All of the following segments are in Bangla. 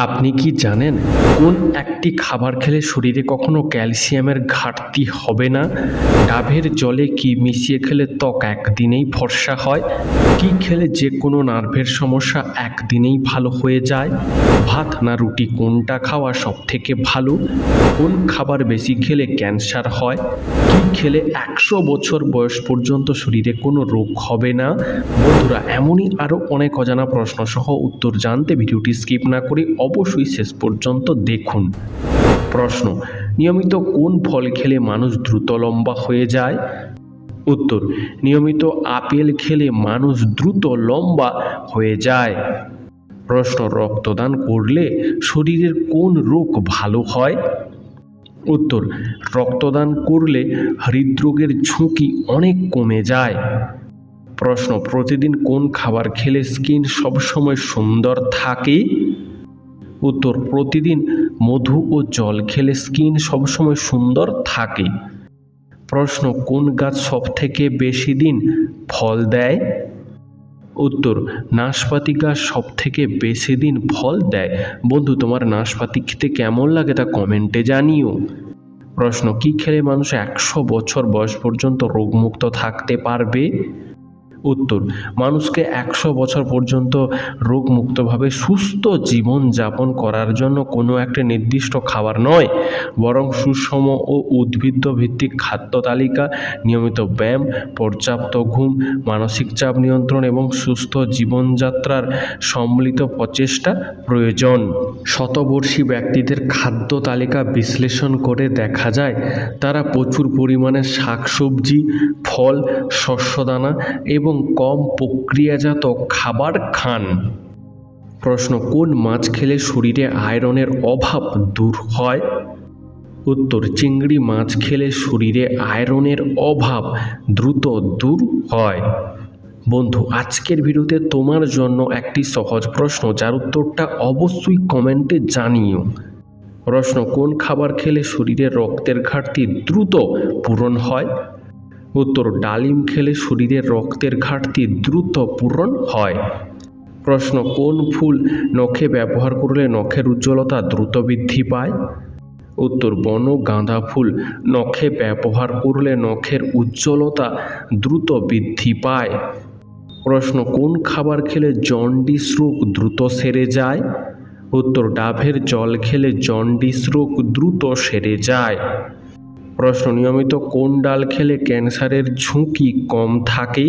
আপনি কি জানেন কোন একটি খাবার খেলে শরীরে কখনো ক্যালসিয়ামের ঘাটতি হবে না? ডাবের জলে কি মিশিয়ে খেলে ত্বক একদিনেই ফর্সা হয়? কি খেলে যে কোনো নার্ভের সমস্যা একদিনেই ভালো হয়ে যায়? ভাত না রুটি কোনটা খাওয়া সব থেকে ভালো? কোন খাবার বেশি খেলে ক্যান্সার হয়? কি খেলে 100 বছর বয়স পর্যন্ত শরীরে কোনো রোগ হবে না? বন্ধুরা, এমনই আরও অনেক অজানা প্রশ্ন সহ উত্তর জানতে ভিডিওটি স্কিপ না করে অবশ্যই শেষ পর্যন্ত দেখুন। প্রশ্ন: নিয়মিত কোন ফল খেলে মানুষ দ্রুত লম্বা হয়ে যায়? উত্তর: নিয়মিত আপেল খেলে মানুষ দ্রুত লম্বা হয়ে যায়। প্রশ্ন: রক্তদান করলে শরীরের কোন রোগ ভালো হয়? উত্তর: রক্তদান করলে হৃদরোগের ঝুঁকি অনেক কমে যায়। প্রশ্ন: প্রতিদিন কোন খাবার খেলে স্কিন সবসময় সুন্দর থাকে? উত্তর: প্রতিদিন মধু ও জল খেলে স্কিন সবসময় সুন্দর থাকে। প্রশ্ন: কোন গাছ সবথেকে বেশি দিন ফল দেয়? উত্তর: নাশপাতি গাছ সবথেকে বেশি দিন ফল দেয়। বন্ধু, তোমার নাশপাতি খেতে কেমন লাগে তা কমেন্টে জানিও। প্রশ্ন: কি খেলে মানুষ 100 বছর বয়স পর্যন্ত রোগমুক্ত থাকতে পারবে? উত্তর: মানুষকে 100 বছর পর্যন্ত রোগমুক্তভাবে সুস্থ জীবনযাপন করার জন্য কোনো একটা নির্দিষ্ট খাবার নয়, বরং সুষম ও উদ্ভিদ ভিত্তিক খাদ্য তালিকা, নিয়মিত ব্যায়াম, পর্যাপ্ত ঘুম, মানসিক চাপ নিয়ন্ত্রণ এবং সুস্থ জীবনযাত্রার সম্মিলিত প্রচেষ্টা প্রয়োজন। শতবর্ষী ব্যক্তিদের খাদ্য তালিকা বিশ্লেষণ করে দেখা যায় তারা প্রচুর পরিমাণে শাকসবজি, ফল, শস্যদানা এবং কম প্রক্রিয়াজাত খাবার খান। প্রশ্ন: কোন মাছ খেলে শরীরে আয়রনের অভাব দূর হয়? উত্তর: চিংড়ি মাছ খেলে শরীরে আয়রনের অভাব দ্রুত দূর হয়। বন্ধু, আজকের ভিডিওতে তোমার জন্য একটি সহজ প্রশ্ন, যার উত্তরটা অবশ্যই কমেন্টে জানিও। প্রশ্ন: কোন খাবার খেলে শরীরে রক্তের ঘাটতি দ্রুত পূরণ হয়? উত্তর: ডালিম খেলে শরীরে রক্তের ঘাটতি দ্রুত পূরণ হয়। প্রশ্ন: কোন ফুল নখে ব্যবহার করলে নখের উজ্জ্বলতা দ্রুত বৃদ্ধি পায়? উত্তর: বন গাঁদা ফুল নখে ব্যবহার করলে নখের উজ্জ্বলতা দ্রুত বৃদ্ধি পায়। প্রশ্ন: কোন খাবার খেলে জন্ডিস রোগ দ্রুত সেরে যায়? উত্তর: ডাবের জল খেলে জন্ডিস রোগ দ্রুত সেরে যায়। প্রশ্ন: নিয়মিত কোন ডাল খেলে ক্যান্সারের ঝুঁকি কম থাকে?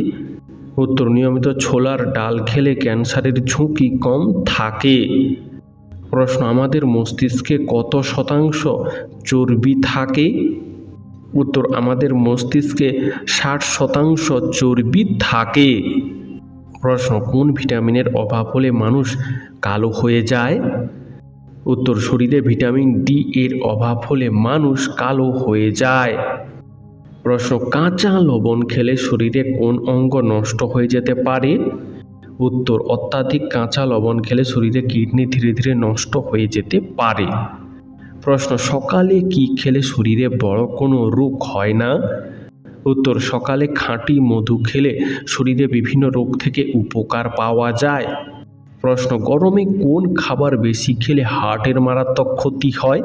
উত্তর: নিয়মিত ছোলার ডাল খেলে ক্যান্সারের ঝুঁকি কম থাকে। প্রশ্ন: আমাদের মস্তিষ্কে কত শতাংশ চর্বি থাকে? উত্তর: আমাদের মস্তিষ্কে 60% চর্বি থাকে। প্রশ্ন: কোন ভিটামিনের অভাব হলে মানুষ কালো হয়ে যায়? উত্তর: শরীরে ভিটামিন ডি এর অভাব হলে মানুষ কালো হয়ে যায়। প্রশ্ন: কাঁচা লবণ খেলে শরীরে কোন অঙ্গ নষ্ট হয়ে যেতে পারে? উত্তর: অত্যাধিক কাঁচা লবণ খেলে শরীরে কিডনি ধীরে ধীরে নষ্ট হয়ে যেতে পারে। প্রশ্ন: সকালে কি খেলে শরীরে বড় কোনো রোগ হয় না? উত্তর: সকালে খাঁটি মধু খেলে শরীরে বিভিন্ন রোগ থেকে উপকার পাওয়া যায়। প্রশ্ন: গরমে কোন খাবার বেশি খেলে হার্টের মারাত্মক ক্ষতি হয়?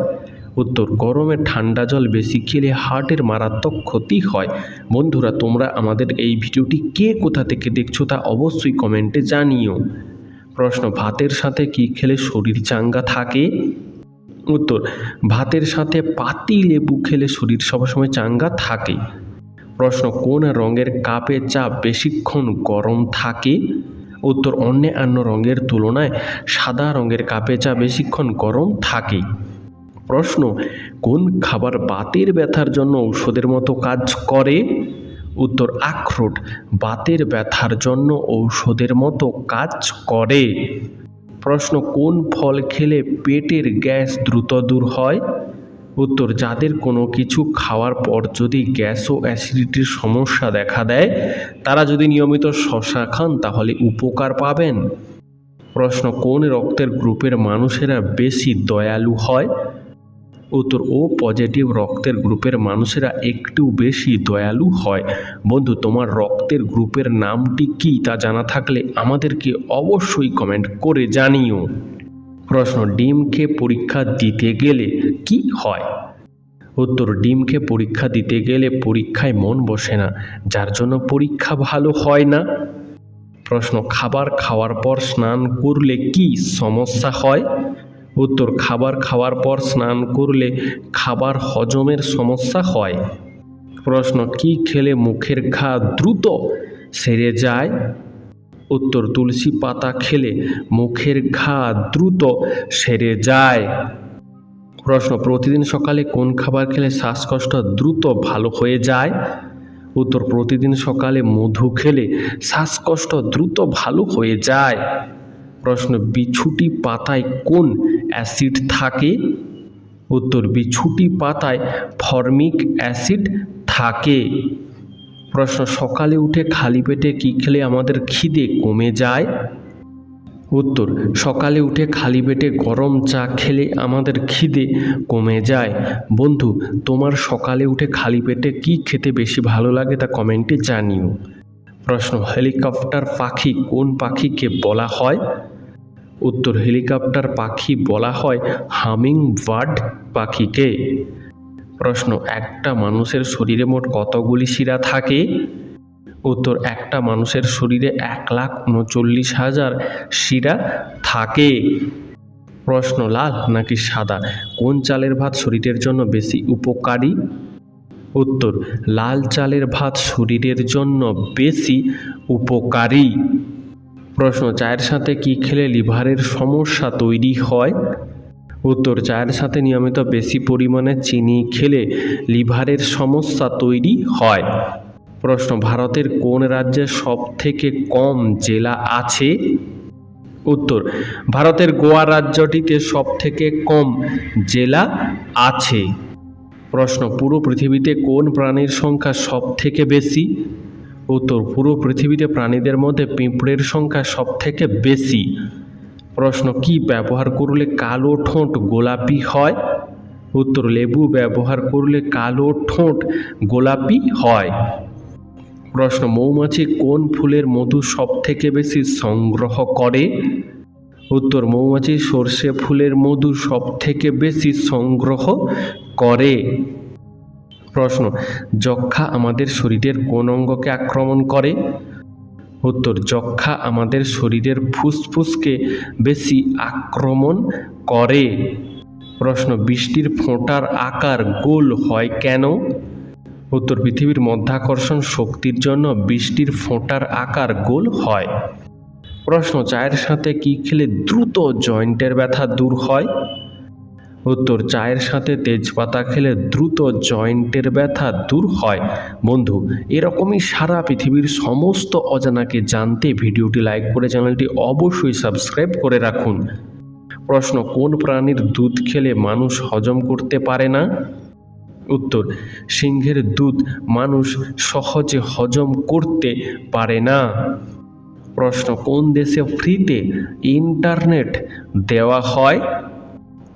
উত্তর: গরমে ঠান্ডা জল বেশি খেলে হার্টের মারাত্মক ক্ষতি হয়। বন্ধুরা, তোমরা আমাদের এই ভিডিওটি কে কোথা থেকে দেখছো তা অবশ্যই কমেন্টে জানিও। প্রশ্ন: ভাতের সাথে কি খেলে শরীর চাঙ্গা থাকে? উত্তর: ভাতের সাথে পাতি লেবু খেলে শরীর সবসময় চাঙ্গা থাকে। প্রশ্ন: কোন রঙের কাপে চা বেশিক্ষণ গরম থাকে? উত্তর: অন্যান্য রঙের তুলনায় সাদা রঙের কাপে চা বেশিক্ষণ গরম থাকে। প্রশ্ন: কোন খাবার বাতের ব্যথার জন্য ঔষধের মতো কাজ করে? উত্তর: আখরোট বাতের ব্যথার জন্য ঔষধের মতো কাজ করে। প্রশ্ন: কোন ফল খেলে পেটের গ্যাস দ্রুত দূর হয়? উত্তর: যাদের কোনো কিছু খাওয়ার পর যদি গ্যাস ও অ্যাসিডিটির সমস্যা দেখা দেয়, তারা যদি নিয়মিত শসা খান তাহলে উপকার পাবেন। প্রশ্ন: কোন রক্তের গ্রুপের মানুষেরা বেশি দয়ালু হয়? উত্তর: ও পজিটিভ রক্তের গ্রুপের মানুষেরা একটু বেশি দয়ালু হয়। বন্ধু, তোমার রক্তের গ্রুপের নামটি কি তা জানা থাকলে আমাদেরকে অবশ্যই কমেন্ট করে জানিও। প্রশ্ন, ডিম খেয়ে পরীক্ষা দিতে গেলে কি হয়? উত্তর, ডিম খেয়ে পরীক্ষা দিতে গেলে পরীক্ষায় মন বসে না, যার জন্য পরীক্ষা ভালো হয় না। প্রশ্ন, খাবার খাওয়ার পর স্নান করলে কি সমস্যা হয়? উত্তর, খাবার খাওয়ার পর স্নান করলে খাবার হজমের সমস্যা হয়। প্রশ্ন, কি খেলে মুখের ঘা দ্রুত সেরে যায়? উত্তর, তুলসী পাতা খেলে মুখের ঘা দ্রুত সেরে যায়। প্রশ্ন, প্রতিদিন সকালে কোন খাবার খেলে শ্বাসকষ্ট দ্রুত ভালো হয়ে যায়? উত্তর, প্রতিদিন সকালে মধু খেলে শ্বাসকষ্ট দ্রুত ভালো হয়ে যায়। প্রশ্ন, বিছুটি পাতায় কোন অ্যাসিড থাকে? উত্তর, বিছুটি পাতায় ফর্মিক অ্যাসিড থাকে। প্রশ্ন, সকালে উঠে খালি পেটে কি খেলে আমাদের খিদে কমে যায়? উত্তর, সকালে উঠে খালি পেটে গরম চা খেলে আমাদের খিদে কমে যায়। বন্ধু, তোমার সকালে উঠে খালি পেটে কি খেতে বেশি ভালো লাগে তা কমেন্টে জানিও। প্রশ্ন, হেলিকপ্টার পাখি কোন পাখিকে বলা হয়? উত্তর, হেলিকপ্টার পাখি বলা হয় হামিং বার্ড পাখিকে। প্রশ্ন, একটা মানুষের শরীরে মোট কতগুলি শিরা থাকে? উত্তর, একটা মানুষের শরীরে 1,39,000 শিরা থাকে। প্রশ্ন, লাল নাকি সাদা কোন চালের ভাত শরীরের জন্য বেশি উপকারী? উত্তর, লাল চালের ভাত শরীরের জন্য বেশি উপকারী। প্রশ্ন, চায়ের সাথে কি খেলে লিভারের সমস্যা তৈরি হয়? উত্তর, চায়ের সাথে নিয়মিত বেশি পরিমাণে চিনি খেলে লিভারের সমস্যা তৈরি হয়। প্রশ্ন, ভারতের কোন রাজ্যে সবথেকে কম জেলা আছে? উত্তর, ভারতের গোয়া রাজ্যটিতে সবথেকে কম জেলা আছে। প্রশ্ন, পুরো পৃথিবীতে কোন প্রাণীর সংখ্যা সবথেকে বেশি? উত্তর, পুরো পৃথিবীতে প্রাণীদের মধ্যে পিঁপড়ের সংখ্যা সবথেকে বেশি। প্রশ্ন, কি ব্যবহার করলে কালো ঠোঁট গোলাপি হয়? উত্তর, লেবু ব্যবহার করলে কালো ঠোঁট গোলাপি হয়। প্রশ্ন, মৌমাছি কোন ফুলের মধু সবথেকে বেশি সংগ্রহ করে? উত্তর, মৌমাছি সর্ষে ফুলের মধু সবথেকে বেশি সংগ্রহ করে। প্রশ্ন, যক্ষ্মা আমাদের শরীরের কোন অঙ্গকে আক্রমণ করে? উত্তর, যক্ষ্মা আমাদের শরীরের ফুসফুসকে বেশি আক্রমণ করে। প্রশ্ন, বৃষ্টির ফোঁটার আকার গোল হয় কেন? উত্তর, পৃথিবীর মধ্যাকর্ষণ শক্তির জন্য বৃষ্টির ফোঁটার আকার গোল হয়। প্রশ্ন, চায়ের সাথে কি খেলে দ্রুত জয়েন্টের ব্যথা দূর হয়? উত্তর, চায়ের সাথে তেজপাতা খেলে দ্রুত জয়েন্টের ব্যথা দূর হয়। বন্ধু, এরকমই সারা পৃথিবীর সমস্ত অজানাকে জানতে ভিডিওটি লাইক করে চ্যানেলটি অবশ্যই সাবস্ক্রাইব করে রাখুন। প্রশ্ন, কোন প্রাণীর দুধ খেলে মানুষ হজম করতে পারে না? উত্তর, সিংহের দুধ মানুষ সহজে হজম করতে পারে না। প্রশ্ন, কোন দেশে ফ্রিতে ইন্টারনেট দেওয়া হয়?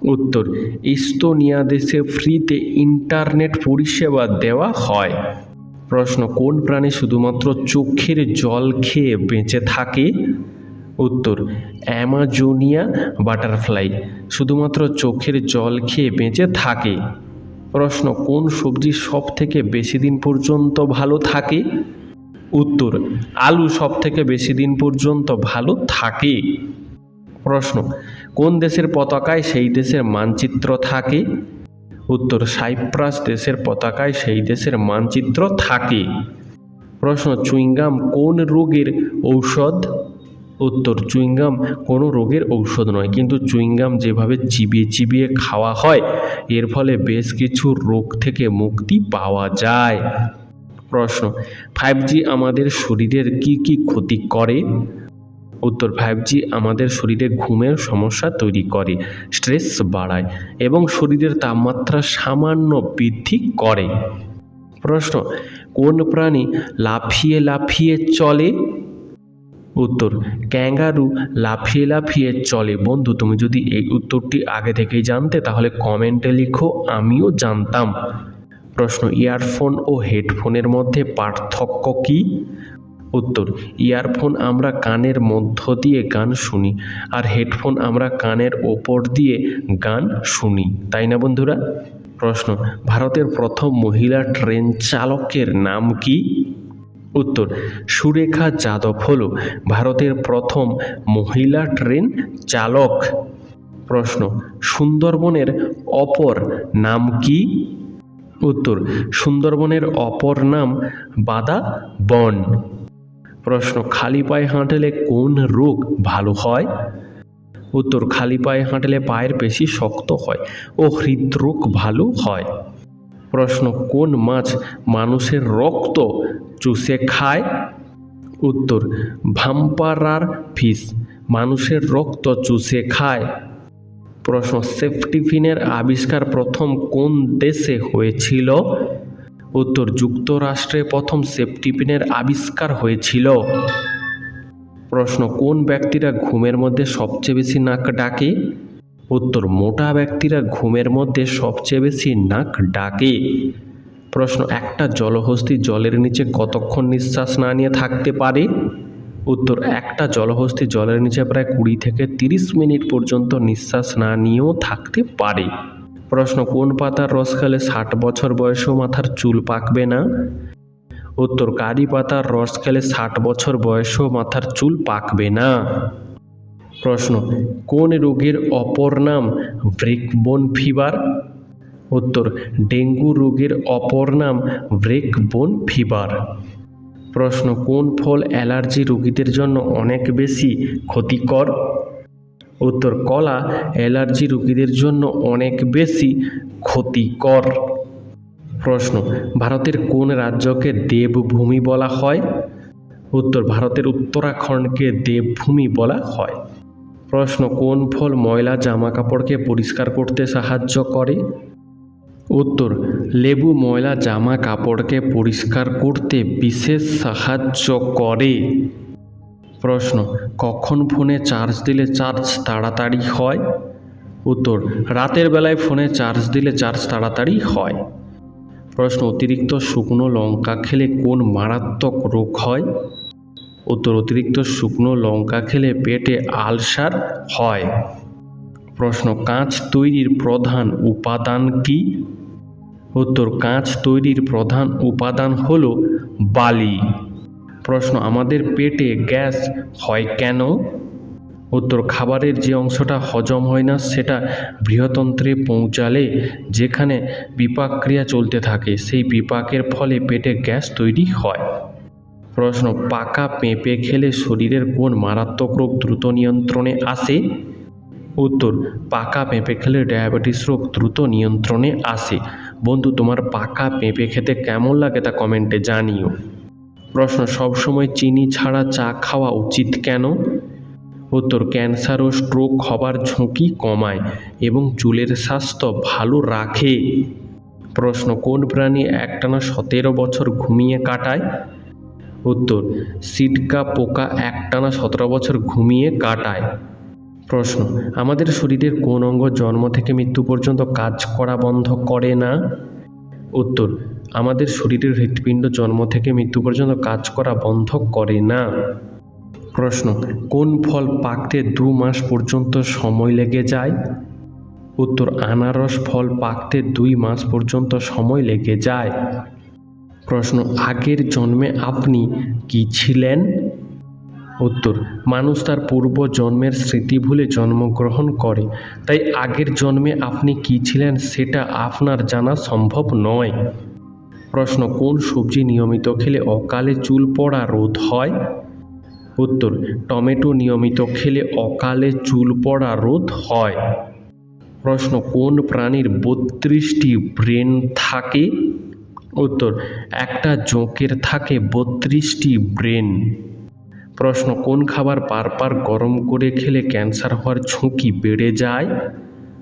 উত্তর, ইস্তোনিয়া দেশে ফ্রিতে ইন্টারনেট পরিষেবা দেওয়া হয়। প্রশ্ন, কোন প্রাণী শুধুমাত্র চোখের জল খেয়ে বেঁচে থাকে? উত্তর, অ্যামাজোনিয়া বাটারফ্লাই শুধুমাত্র চোখের জল খেয়ে বেঁচে থাকে। প্রশ্ন, কোন সবজি সব থেকে বেশি দিন পর্যন্ত ভালো থাকে? উত্তর, আলু সব থেকে বেশি দিন পর্যন্ত ভালো থাকে। প্রশ্ন, কোন দেশের পতাকায় সেই দেশের মানচিত্র থাকে? উত্তর, সাইপ্রাস দেশের পতাকায় সেই দেশের মানচিত্র থাকে। প্রশ্ন, চুইংগাম কোন রোগের ঔষধ? উত্তর, চুইংগাম কোনো রোগের ঔষধ নয়, কিন্তু চুইংগাম যেভাবে চিবিয়ে চিবিয়ে খাওয়া হয় এর ফলে বেশ কিছু রোগ থেকে মুক্তি পাওয়া যায়। প্রশ্ন, 5G আমাদের শরীরের কি কি ক্ষতি করে? উত্তর, 5G আমাদের শরীরে ঘুমের সমস্যা তৈরি করে, স্ট্রেস বাড়ায় এবং শরীরের তাপমাত্রা সামান্য বৃদ্ধি করে। প্রশ্ন, কোন প্রাণী লাফিয়ে লাফিয়ে চলে? উত্তর, ক্যাঙ্গারু লাফিয়ে লাফিয়ে চলে। বন্ধু, তুমি যদি এই উত্তরটি আগে থেকেই জানতে তাহলে কমেন্টে লিখো, আমিও জানতাম। প্রশ্ন, ইয়ারফোন ও হেডফোনের মধ্যে পার্থক্য কি? উত্তর, ইয়ারফোন আমরা কানের মধ্য দিয়ে গান শুনি, আর হেডফোন আমরা কানের ওপর দিয়ে গান শুনি, তাই না বন্ধুরা? প্রশ্ন, ভারতের প্রথম মহিলা ট্রেন চালকের নাম কি? উত্তর, সুরেখা যাদব হল ভারতের প্রথম মহিলা ট্রেন চালক। প্রশ্ন, সুন্দরবনের অপর নাম কি? উত্তর, সুন্দরবনের অপর নাম বাদা বন। প্রশ্ন, খালি পায়ে হাঁটলে কোন রোগ ভালো হয়? উত্তর, খালি পায়ে হাঁটলে পায়ের পেশি শক্ত হয় ও হৃদরোগ ভালো হয়। প্রশ্ন, কোন মাছ মানুষের রক্ত চুষে খায়? উত্তর, ভাম্পারার ফিশ মানুষের রক্ত চুষে খায়। প্রশ্ন, সেফটি পিনের আবিষ্কার প্রথম কোন দেশে হয়েছিল? উত্তর, যুক্তরাষ্ট্রে প্রথম সেফটি পিনের আবিষ্কার হয়েছিল। প্রশ্ন, কোন ব্যক্তিরা ঘুমের মধ্যে সবচেয়ে বেশি নাক ডাকে? উত্তর, মোটা ব্যক্তিরা ঘুমের মধ্যে সবচেয়ে বেশি নাক ডাকে। প্রশ্ন, একটা জলহস্তী জলের নিচে কতক্ষণ নিঃশ্বাস না নিয়ে থাকতে পারে? উত্তর, একটা জলহস্তী জলের নিচে প্রায় 20 থেকে 30 মিনিট পর্যন্ত নিঃশ্বাস না নিয়েও থাকতে পারে। প্রশ্ন, কোন পাতার রস খেলে 60 বছর বয়সেও মাথার চুল পাকবে না? উত্তর, কারি পাতার রস খেলে 60 বছর বয়সেও মাথার চুল পাকবে না। প্রশ্ন, কোন রোগের অপর নাম ব্রেকবোন ফিভার? উত্তর, ডেঙ্গু রোগের অপর নাম ব্রেকবোন ফিভার। প্রশ্ন, কোন ফল অ্যালার্জি রোগীদের জন্য অনেক বেশি ক্ষতিকর? উত্তর, কলা অ্যালার্জি রোগীদের জন্য অনেক বেশি ক্ষতিকর। প্রশ্ন, ভারতের কোন রাজ্যকে দেবভূমি বলা হয়? উত্তর, ভারতের উত্তরাখণ্ডকে দেবভূমি বলা হয়। প্রশ্ন, কোন ফল ময়লা জামা কাপড়কে পরিষ্কার করতে সাহায্য করে? উত্তর, লেবু ময়লা জামা কাপড়কে পরিষ্কার করতে বিশেষ সাহায্য করে। প্রশ্ন, কখন ফোনে চার্জ দিলে চার্জ তাড়াতাড়ি হয়? উত্তর, রাতের বেলায় ফোনে চার্জ দিলে চার্জ তাড়াতাড়ি হয়। প্রশ্ন, অতিরিক্ত শুকনো লঙ্কা খেলে কোন মারাত্মক রোগ হয়? উত্তর, অতিরিক্ত শুকনো লঙ্কা খেলে পেটে আলসার হয়। প্রশ্ন, কাঁচ তৈরির প্রধান উপাদান কি? উত্তর, কাঁচ তৈরির প্রধান উপাদান হল বালি। প্রশ্ন, আমাদের পেটে গ্যাস হয় কেন? উত্তর, খাবারের যে অংশটা হজম হয় না সেটা বৃহতন্ত্রে পৌঁছালে যেখানে বিপাক ক্রিয়া চলতে থাকে সেই বিপাকের ফলে পেটে গ্যাস তৈরি হয়। প্রশ্ন, পাকা পেঁপে খেলে শরীরের কোন মারাত্মক রোগ দ্রুত নিয়ন্ত্রণে আসে? উত্তর, পাকা পেঁপে খেলে ডায়াবেটিস রোগ দ্রুত নিয়ন্ত্রণে আসে। বন্ধু, তোমার পাকা পেঁপে খেতে কেমন লাগে তা কমেন্টে জানিও। প্রশ্ন, সবসময় চিনি ছাড়া চা খাওয়া উচিত কেন? উত্তর, ক্যান্সার ও স্ট্রোক হবার ঝুঁকি কমায় এবং চুলের স্বাস্থ্য ভালো রাখে। প্রশ্ন, কোন প্রাণী একটানা 17 বছর ঘুমিয়ে কাটায়? উত্তর, সিটকা পোকা একটানা 17 বছর ঘুমিয়ে কাটায়। প্রশ্ন, আমাদের শরীরের কোন অঙ্গ জন্ম থেকে মৃত্যু পর্যন্ত কাজ করা বন্ধ করে না? উত্তর, আমাদের শরীরের হৃৎপিণ্ড জন্ম থেকে মৃত্যু পর্যন্ত কাজ করা বন্ধ করে না। প্রশ্ন, কোন ফল পাকতে 2 মাস পর্যন্ত সময় লেগে যায়? উত্তর, আনারস ফল পাকতে 2 মাস পর্যন্ত সময় লেগে যায়। প্রশ্ন, আগের জন্মে আপনি কি ছিলেন? উত্তর, মানুষ তার পূর্ব জন্মের স্মৃতি ভুলে জন্মগ্রহণ করে, তাই আগের জন্মে আপনি কি ছিলেন সেটা আপনার জানা সম্ভব নয়। প্রশ্ন, কোন সবজি নিয়মিত খেলে অকালে চুল পড়া রোধ হয়? উত্তর, টমেটো নিয়মিত খেলে অকালে চুল পড়া রোধ হয়। প্রশ্ন, কোন প্রাণীর 32টি ব্রেন থাকে? উত্তর, একটা জোঁকের থাকে 32টি ব্রেন। প্রশ্ন, কোন খাবার বারবার গরম করে খেলে ক্যান্সার হওয়ার ঝুঁকি বেড়ে যায়?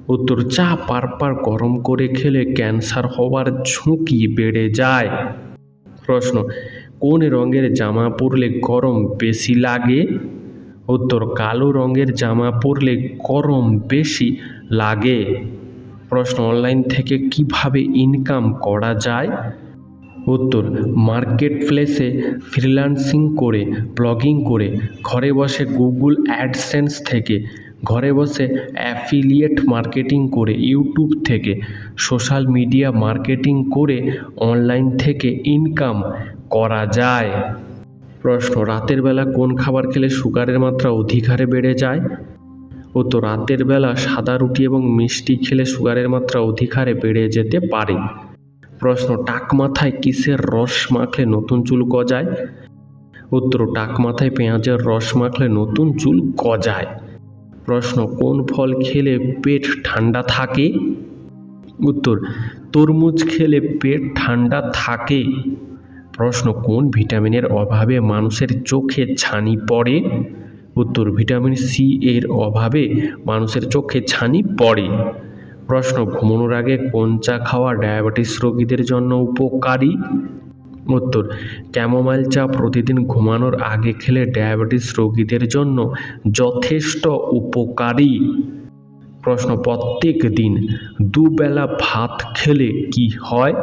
উত্তর, চা বারবার গরম করে খেলে ক্যান্সার হওয়ার ঝুঁকি বেড়ে যায়। প্রশ্ন, কোন রঙের জামা পরলে গরম বেশি লাগে? উত্তর, কালো রঙের জামা পরলে গরম বেশি লাগে। প্রশ্ন, অনলাইন থেকে কিভাবে ইনকাম করা যায়? উত্তর, মার্কেট প্লেসে ফ্রিল্যান্সিং করে, ব্লগিং করে, ঘরে বসে গুগল অ্যাডসেন্স থেকে, ঘরে বসে অ্যাফিলিয়েট মার্কেটিং করে, ইউটিউব থেকে, সোশ্যাল মিডিয়া মার্কেটিং করে অনলাইন থেকে ইনকাম করা যায়। প্রশ্ন, রাতের বেলা কোন খাবার খেলে সুগারের মাত্রা অধিক হারে বেড়ে যায়? উত্তর, রাতের বেলা সাদা রুটি এবং মিষ্টি খেলে সুগারের মাত্রা অধিক হারে বেড়ে যেতে পারে। প্রশ্ন, টাক মাথায় কিসের রস মাখলে নতুন চুল গজায়? উত্তর, টাক মাথায় পেঁয়াজের রস মাখলে নতুন চুল গজায়। প্রশ্ন, কোন ফল খেলে পেট ঠান্ডা থাকে? উত্তর, তরমুজ খেলে পেট ঠান্ডা থাকে। প্রশ্ন, কোন ভিটামিনের অভাবে মানুষের চোখে ছানি পড়ে? উত্তর, ভিটামিন সি এর অভাবে মানুষের চোখে ছানি পড়ে। প্রশ্ন, ঘুমানোর আগে কোন চা খাওয়া ডায়াবেটিস রোগীদের জন্য উপকারী? উত্তর, ক্যামোমাইল চা প্রতিদিন ঘুমানোর আগে খেলে ডায়াবেটিস রোগীদের জন্য যথেষ্ট উপকারী। প্রশ্ন, প্রত্যেক দিন দুবেলা ভাত খেলে কি হয়?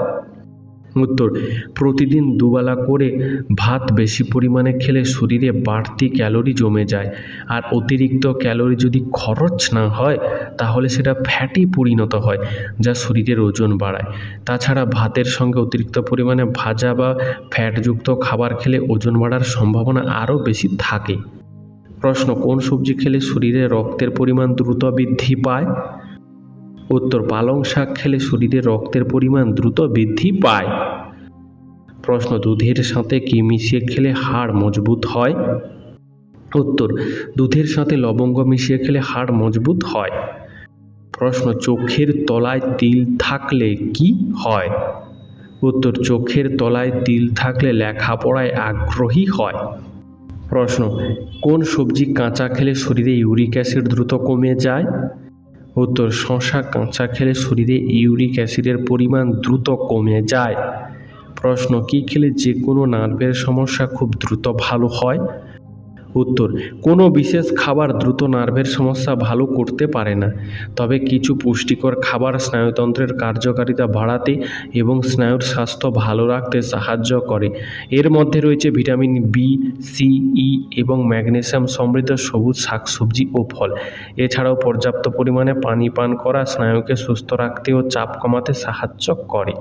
উত্তর, প্রতিদিন দুবেলা করে ভাত বেশি পরিমাণে খেলে শরীরে বাড়তি ক্যালোরি জমে যায়, আর অতিরিক্ত ক্যালোরি যদি খরচ না হয় তাহলে সেটা ফ্যাটে পরিণত হয়, যা শরীরের ওজন বাড়ায়। তাছাড়া ভাতের সঙ্গে অতিরিক্ত পরিমাণে ভাজা বা ফ্যাটযুক্ত খাবার খেলে ওজন বাড়ার সম্ভাবনা আরও বেশি থাকে। প্রশ্ন, কোন সবজি খেলে শরীরে রক্তের পরিমাণ দ্রুত বৃদ্ধি পায়? উত্তর, পালং শাক খেলে শরীরে রক্তের পরিমাণ দ্রুত বৃদ্ধি পায়। প্রশ্ন, দুধের সাথে কি মিশিয়ে খেলে হাড় মজবুত হয়? উত্তর, দুধের সাথে লবঙ্গ মিশিয়ে খেলে হাড় মজবুত হয়। প্রশ্ন, চোখের তলায় তিল থাকলে কি হয়? উত্তর, চোখের তলায় তিল থাকলে লেখাপড়ায় আগ্রহী হয়। প্রশ্ন, কোন সবজি কাঁচা খেলে শরীরে ইউরিক অ্যাসিড দ্রুত কমে যায়? উত্তর, শসা কাঁচা খেলে শরীরে ইউরিক অ্যাসিডের পরিমাণ দ্রুত কমে যায়। প্রশ্ন, কি খেলে যে কোনো নার্ভের সমস্যা খুব দ্রুত ভালো হয়? উত্তর, কোনো বিশেষ খাবার দ্রুত নার্ভের সমস্যা ভালো করতে পারে না, তবে কিছু পুষ্টিকর খাবার স্নায়ুতন্ত্রের কার্যকারিতা বাড়াতে এবং স্নায়ুর স্বাস্থ্য ভালো রাখতে সাহায্য করে। এর মধ্যে রয়েছে ভিটামিন বি, সি, ই এবং ম্যাগনেসিয়াম সমৃদ্ধ সবুজ শাকসবজি ও ফল। এছাড়াও পর্যাপ্ত পরিমাণে পানি পান করা স্নায়ুকে সুস্থ রাখতে ও চাপ কমাতে সাহায্য করে।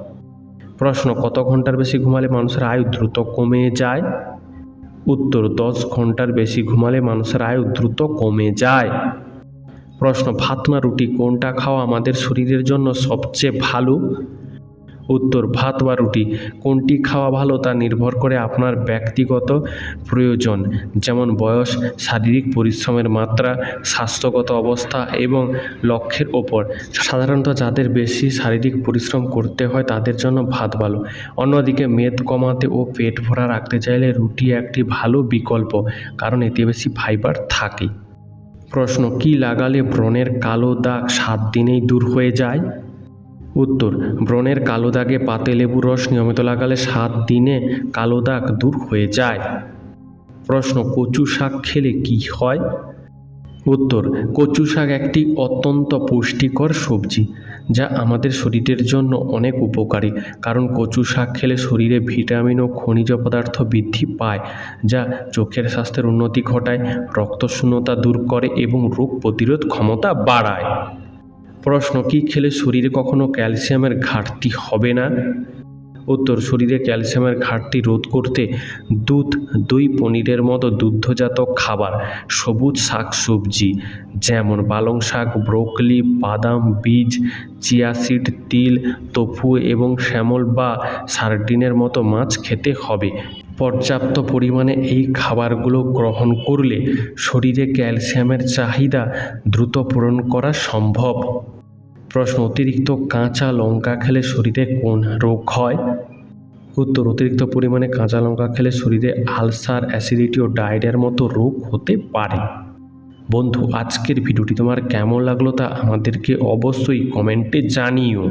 প্রশ্ন, কত ঘন্টার বেশি ঘুমালে মানুষের আয়ু দ্রুত কমে যায়? উত্তর, 10 ঘন্টার বেশি ঘুমালে মানুষের আয়ু দ্রুত কমে যায়। প্রশ্ন, ভাত না রুটি কোনটা খাওয়া আমাদের শরীরের জন্য সবচেয়ে ভালো? উত্তর, ভাত বা রুটি। কোনটি খাওয়া ভালো তা নির্ভর করে আপনার ব্যক্তিগত প্রয়োজন, যেমন বয়স, শারীরিক পরিশ্রমের মাত্রা, স্বাস্থ্যগত অবস্থা এবং লক্ষ্যের ওপর। সাধারণত যাদের বেশি শারীরিক পরিশ্রম করতে হয় তাদের জন্য ভাত ভালো। অন্যদিকে মেদ কমাতে ও পেট ভরা রাখতে চাইলে রুটি একটি ভালো বিকল্প, কারণ এতে বেশি ফাইবার থাকে। প্রশ্ন, কি লাগালে ব্রণের কালো দাগ 7 দিনেই দূর হয়ে যায়? উত্তর, ব্রণের কালো দাগে পাতিলেবুর রস নিয়মিত লাগালে 7 দিনে কালো দাগ দূর হয়ে যায়। প্রশ্ন, কচু শাক খেলে কি হয়? উত্তর, কচু শাক একটি অত্যন্ত পুষ্টিকর সবজি, যা আমাদের শরীরের জন্য অনেক উপকারী, কারণ কচু শাক খেলে শরীরে ভিটামিন ও খনিজ পদার্থ বৃদ্ধি পায়, যা চোখের স্বাস্থ্যের উন্নতি ঘটায়, রক্তশূন্যতা দূর করে এবং রোগ প্রতিরোধ ক্ষমতা বাড়ায়। প্রশ্ন, কি খেলে শরীরে কখনো ক্যালসিয়ামের ঘাটতি হবে না? উত্তর, শরীরে ক্যালসিয়ামের ঘাটতি রোধ করতে দুধ, দই, পনিরের মতো দুগ্ধজাত খাবার, সবুজ শাকসবজি যেমন পালং শাক, ব্রোকলি, বাদাম, বীজ, চিয়া সিড, তিল, তোফু এবং স্যামল বা সার্ডিনের মতো মাছ খেতে হবে। পর্যাপ্ত পরিমাণে এই খাবারগুলো গ্রহণ করলে শরীরে ক্যালসিয়ামের চাহিদা দ্রুত পূরণ করা সম্ভব। প্রশ্ন, অতিরিক্ত কাঁচা লঙ্কা খেলে শরীরে কোন রোগ হয়? উত্তর, অতিরিক্ত পরিমাণে কাঁচা লঙ্কা খেলে শরীরে আলসার, অ্যাসিডিটি ও ডায়রিয়ার মতো রোগ হতে পারে। বন্ধু, আজকের ভিডিওটি তোমার কেমন লাগলো তা আমাদেরকে অবশ্যই কমেন্টে জানিও।